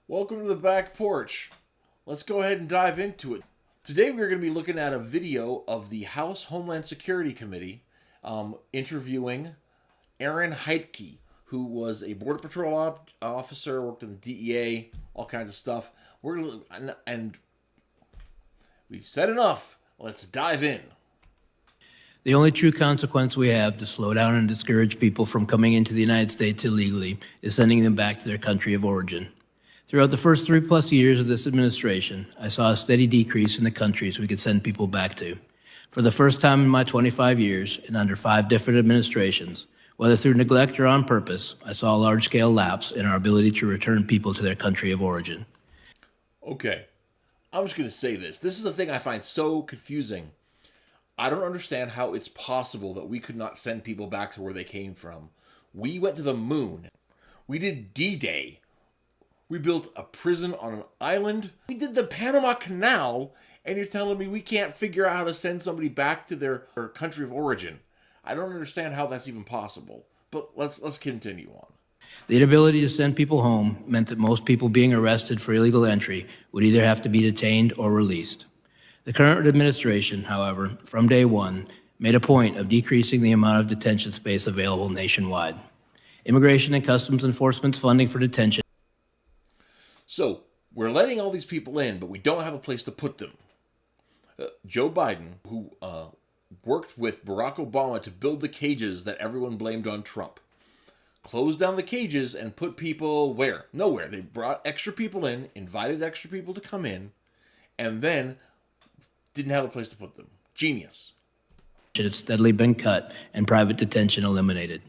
Welcome to the back porch. Let's go ahead and dive into it. Today we're going to be looking at a video of the House Homeland Security Committee interviewing Aaron Heitke, who was a Border Patrol officer, worked in the DEA, all kinds of stuff. And we've said enough. Let's dive in. The only true consequence we have to slow down and discourage people from coming into the United States illegally is sending them back to their country of origin. Throughout the first 3+ years of this administration, I saw a steady decrease in the countries we could send people back to. For the first time in my 25 years, and under 5 different administrations, whether through neglect or on purpose, I saw a large-scale lapse in our ability to return people to their country of origin. Okay, I'm just going to say this. This is the thing I find so confusing. I don't understand how it's possible that we could not send people back to where they came from. We went to the moon. We did D-Day. We built a prison on an island. We did the Panama Canal, and you're telling me we can't figure out how to send somebody back to their country of origin. I don't understand how that's even possible. But let's continue on. The inability to send people home meant that most people being arrested for illegal entry would either have to be detained or released. The current administration, however, from day one, made a point of decreasing the amount of detention space available nationwide. Immigration and Customs Enforcement's funding for detention. So, we're letting all these people in, but we don't have a place to put them. Joe Biden, who worked with Barack Obama to build the cages that everyone blamed on Trump, closed down the cages and put people where? Nowhere. They brought extra people in, invited extra people to come in, and then didn't have a place to put them. Genius. It has steadily been cut and private detention eliminated.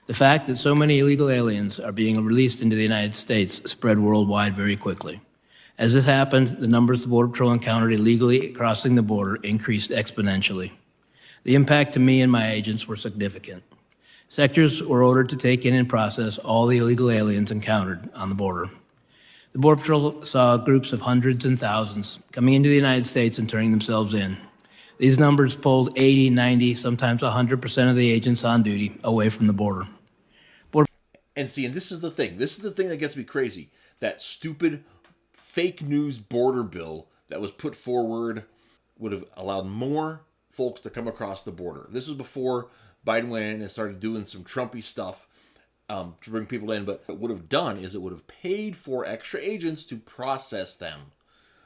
The fact that so many illegal aliens are being released into the United States spread worldwide very quickly. As this happened, the numbers the Border Patrol encountered illegally crossing the border increased exponentially. The impact to me and my agents were significant. Sectors were ordered to take in and process all the illegal aliens encountered on the border. The Border Patrol saw groups of hundreds and thousands coming into the United States and turning themselves in. These numbers pulled 80, 90, sometimes 100% of the agents on duty away from the border. And this is the thing. This is the thing that gets me crazy. That stupid fake news border bill that was put forward would have allowed more folks to come across the border. This was before Biden went in and started doing some Trumpy stuff to bring people in. But what it would have done is it would have paid for extra agents to process them,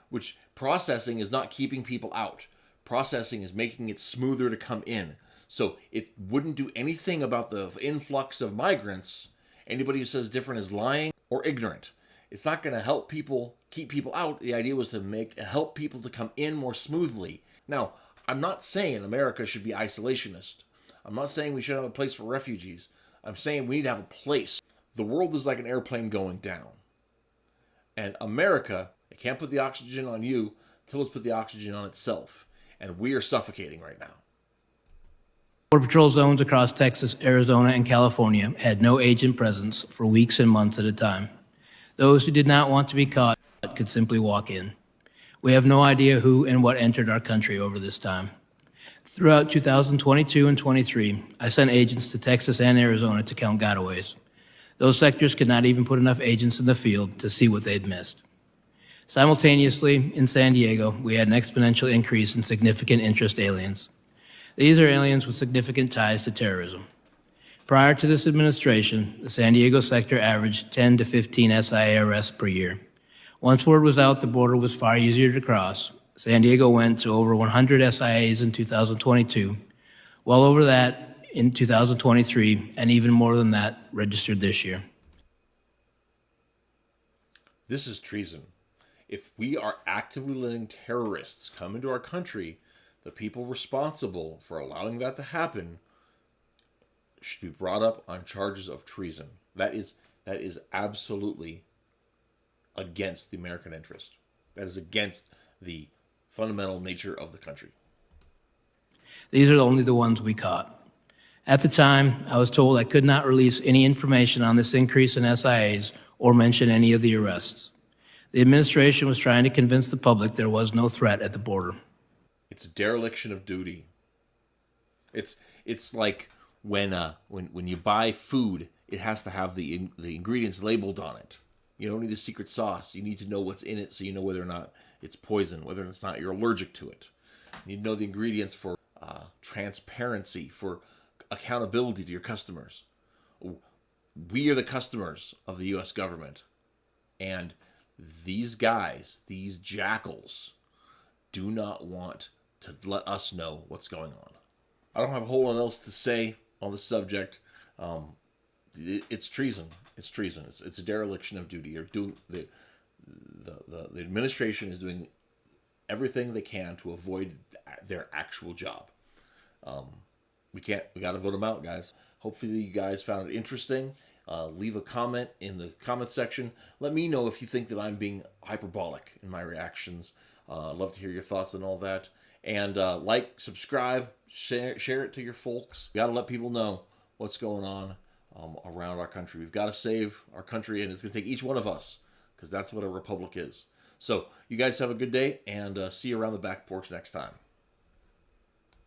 which processing is not keeping people out. Processing is making it smoother to come in. So it wouldn't do anything about the influx of migrants. Anybody who says different is lying or ignorant. It's not going to help people keep people out. The idea was to help people to come in more smoothly. Now, I'm not saying America should be isolationist. I'm not saying we should have a place for refugees. I'm saying we need to have a place. The world is like an airplane going down. And America, it can't put the oxygen on you until it's put the oxygen on itself. And we are suffocating right now. Border Patrol zones across Texas, Arizona, and California had no agent presence for weeks and months at a time. Those who did not want to be caught could simply walk in. We have no idea who and what entered our country over this time. Throughout 2022 and 23, I sent agents to Texas and Arizona to count gotaways. Those sectors could not even put enough agents in the field to see what they'd missed. Simultaneously, in San Diego, we had an exponential increase in significant interest aliens. These are aliens with significant ties to terrorism. Prior to this administration, the San Diego sector averaged 10 to 15 SIA arrests per year. Once word was out the border was far easier to cross, San Diego went to over 100 SIAs in 2022, well over that in 2023, and even more than that registered this year. This is treason. If we are actively letting terrorists come into our country, the people responsible for allowing that to happen should be brought up on charges of treason. That is absolutely against the American interest. That is against the fundamental nature of the country. These are only the ones we caught. At the time, I was told I could not release any information on this increase in SIAs or mention any of the arrests. The administration was trying to convince the public there was no threat at the border. It's dereliction of duty. It's like when you buy food, it has to have the ingredients labeled on it. You don't need the secret sauce. You need to know what's in it so you know whether or not it's poison, whether it's not you're allergic to it. You need to know the ingredients for transparency, for accountability to your customers. We are the customers of the U.S. government. And these guys, these jackals, do not want to let us know what's going on. I don't have a whole lot else to say on the subject. It's treason. It's treason. It's a dereliction of duty. They're doing the administration is doing everything they can to avoid their actual job. We got to vote them out, guys. Hopefully you guys found it interesting. Leave a comment in the comment section. Let me know if you think that I'm being hyperbolic in my reactions. I'd love to hear your thoughts on all that. And like, subscribe, share it to your folks. You got to let people know what's going on around our country. We've got to save our country, and it's going to take each one of us, because that's what a republic is. So you guys have a good day, and see you around the back porch next time.